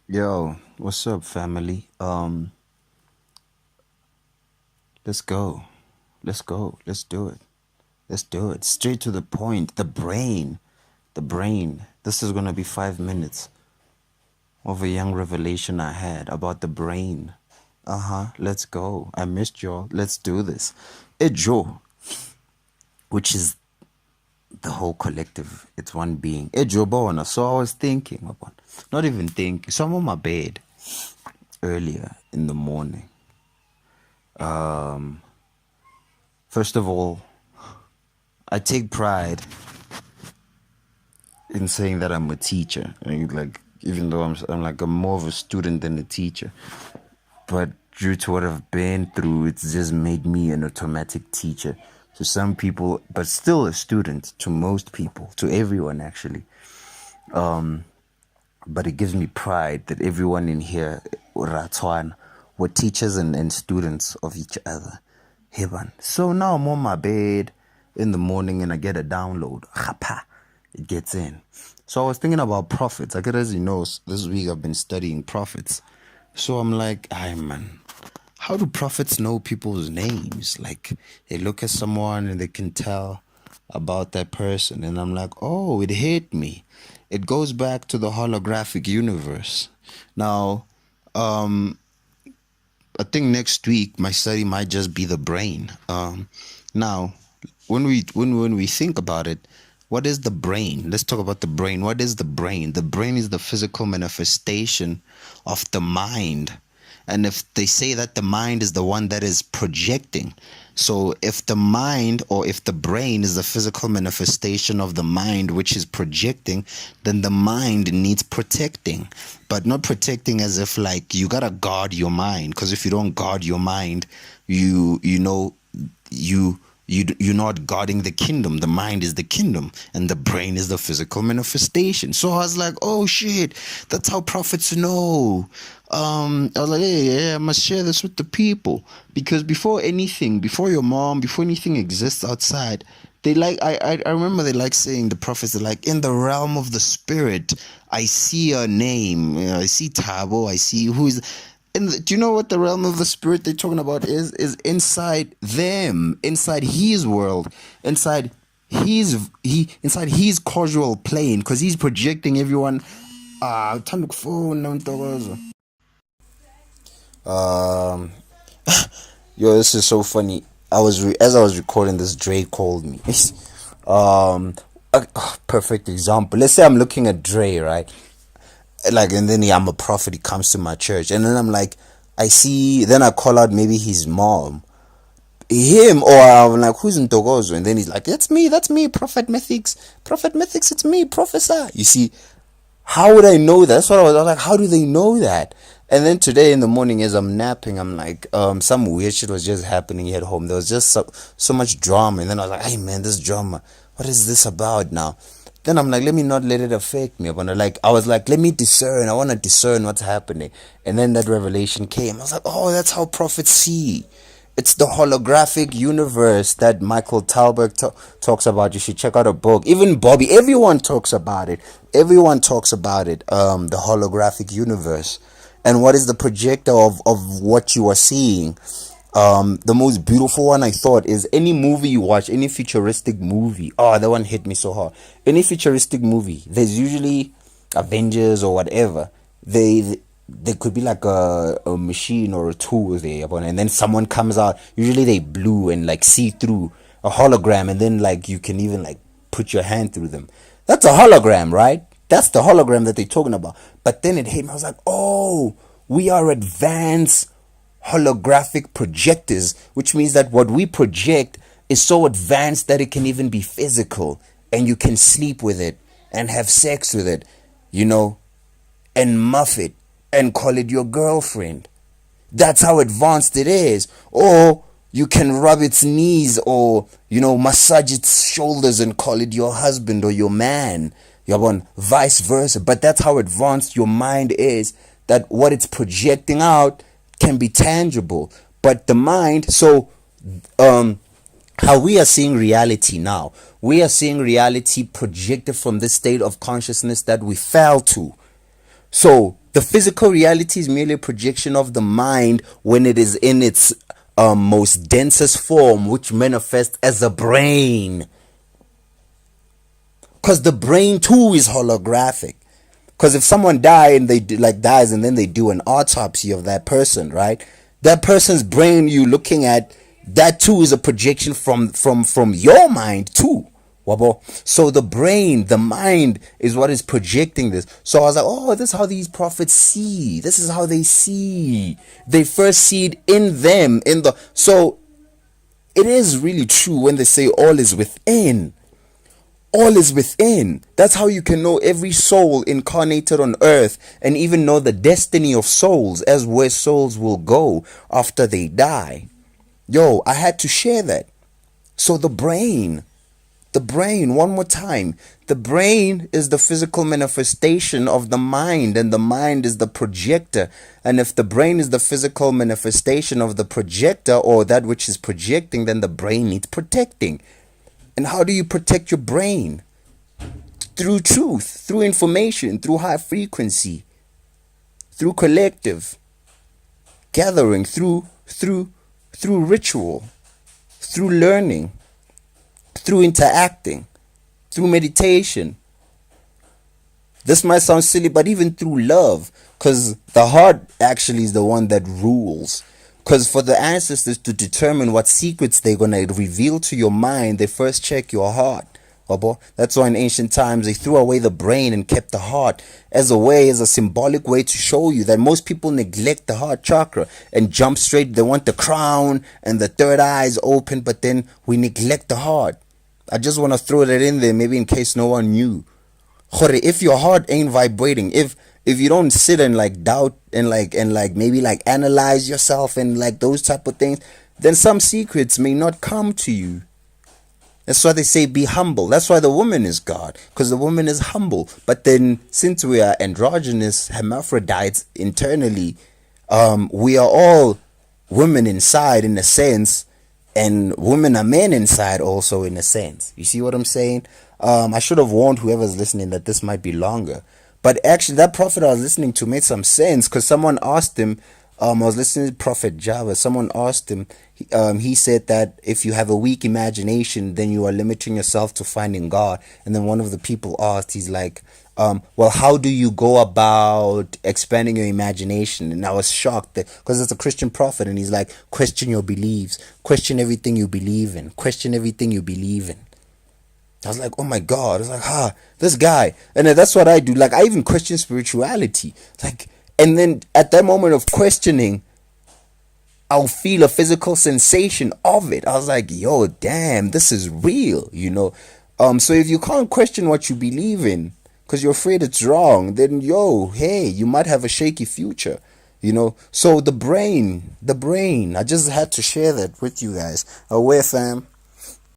Yo, what's up, family? Let's go. Let's go. Let's do it. Let's do it. Straight to the point. The brain. The brain. This is gonna be 5 minutes of a young revelation I had about the brain. Uh-huh. Let's go. I missed y'all. Let's do this. Ejo, which is the whole collective. It's one being. Ejo Bona. So I was thinking about, not even thinking. So I'm on my bed earlier in the morning. First of all, I take pride in saying that I'm a teacher. Like, even though I'm more of a student than a teacher, but due to what I've been through, it's just made me an automatic teacher to some people, but still a student to most people, to everyone actually. But it gives me pride that everyone in here, Ratwan, were teachers and students of each other. Heaven. So now I'm on my bed in the morning and I get a download. Chapa. It gets in. So I was thinking about prophets. I guess, as you know, this week I've been studying prophets. So I'm like, ay man, how do prophets know people's names? Like, they look at someone and they can tell about that person. And I'm like, oh, it hit me. It goes back to the holographic universe. Now, I think next week my study might just be the brain. Now, when we think about it, what is the brain? Let's talk about the brain. What is the brain? The brain is the physical manifestation of the mind. And if they say that the mind is the one that is projecting, so if the mind or if the brain is the physical manifestation of the mind which is projecting, then the mind needs protecting. But not protecting as if like you gotta guard your mind, because if you don't guard your mind, you know you're not guarding the kingdom. The mind is the kingdom and the brain is the physical manifestation. So I was like, oh shit, that's how prophets know. I was like, yeah, I must share this with the people, because before anything, before your mom, before anything exists outside, they like I remember they like saying, the prophets are like, in the realm of the spirit, I see a name. I see Tabo. I see who is. Do you know what the realm of the spirit they're talking about is? Is inside them, inside his world, inside inside his causal plane, because he's projecting everyone. Um, yo, this is so funny. As I was recording this, Dre called me. A perfect example. Let's say I'm looking at Dre, right? Like, and then I'm a prophet. He comes to my church, and then I'm like, I see. Then I call out maybe his mom, him, or I'm like, who's in Togozo? And then he's like, that's me, Prophet Mythics, it's me, Professor. You see, how would I know that? That's what I was like, how do they know that? And then today in the morning, as I'm napping, I'm like, some weird shit was just happening at home. There was just so much drama. And then I was like, hey man, this drama, what is this about now? Then I'm like, let me not let it affect me. I was like, let me discern. I want to discern what's happening. And then that revelation came. I was like, oh, that's how prophets see. It's the holographic universe that Micheal Talbot talks about. You should check out a book. Even Bobby, everyone talks about it. Everyone talks about it. The holographic universe. And what is the projector of what you are seeing? The most beautiful one I thought is any movie you watch, any futuristic movie. Oh, that one hit me so hard. Any futuristic movie, there's usually Avengers or whatever. They could be like a machine or a tool there, and then someone comes out. Usually they blue and like see through a hologram, and then like you can even like put your hand through them. That's a hologram, right? That's the hologram that they're talking about. But then it hit me. I was like, oh, we are advanced holographic projectors, which means that what we project is so advanced that it can even be physical, and you can sleep with it and have sex with it, you know, and muff it and call it your girlfriend. That's how advanced it is. Or you can rub its knees, or, you know, massage its shoulders and call it your husband or your man. Yabon, vice versa. But that's how advanced your mind is, that what it's projecting out can be tangible. But the mind, so how we are seeing reality now, we are seeing reality projected from this state of consciousness that we fell to. So The physical reality is merely a projection of the mind when it is in its most densest form, which manifests as a brain. Because the brain too is holographic. Because if someone dies and then they do an autopsy of that person, right? That person's brain you looking at, that too is a projection from your mind too. Wabo. So the brain, the mind is what is projecting this. So I was like, oh, this is how these prophets see. This is how they see. They first see it in them. So it is really true when they say all is within. All is within. That's how you can know every soul incarnated on earth and even know the destiny of souls as where souls will go after they die. Yo, I had to share that. So the brain, one more time. The brain is the physical manifestation of the mind, and the mind is the projector. And if the brain is the physical manifestation of the projector or that which is projecting, then the brain needs protecting. And how do you protect your brain? Through truth, through information, through high frequency, through collective gathering, through ritual, through learning, through interacting, through meditation. This might sound silly, but even through love, because the heart actually is the one that rules. Because for the ancestors to determine what secrets they're going to reveal to your mind, they first check your heart. That's why in ancient times they threw away the brain and kept the heart as a symbolic way to show you that most people neglect the heart chakra and jump straight. They want the crown and the third eye is open, but then we neglect the heart. I just want to throw that in there, maybe in case no one knew. If your heart ain't vibrating, if you don't sit and like doubt and maybe like analyze yourself and like those type of things, then some secrets may not come to you. That's why they say be humble. That's why the woman is God, because the woman is humble. But then since we are androgynous hermaphrodites internally, we are all women inside in a sense, and women are men inside also in a sense. You see what I'm saying? I should have warned whoever's listening that this might be longer. But actually, that prophet I was listening to made some sense, because someone asked him, I was listening to Prophet Java. Someone asked him, he said that if you have a weak imagination, then you are limiting yourself to finding God. And then one of the people asked, he's like, well, how do you go about expanding your imagination? And I was shocked because it's a Christian prophet, and he's like, question your beliefs, question everything you believe in, question everything you believe in. I was like, oh my God. I was like, this guy. And then that's what I do. Like, I even question spirituality. Like, and then at that moment of questioning, I'll feel a physical sensation of it. I was like, yo, damn, this is real, So if you can't question what you believe in because you're afraid it's wrong, then hey, you might have a shaky future, So the brain, I just had to share that with you guys. Aware, fam.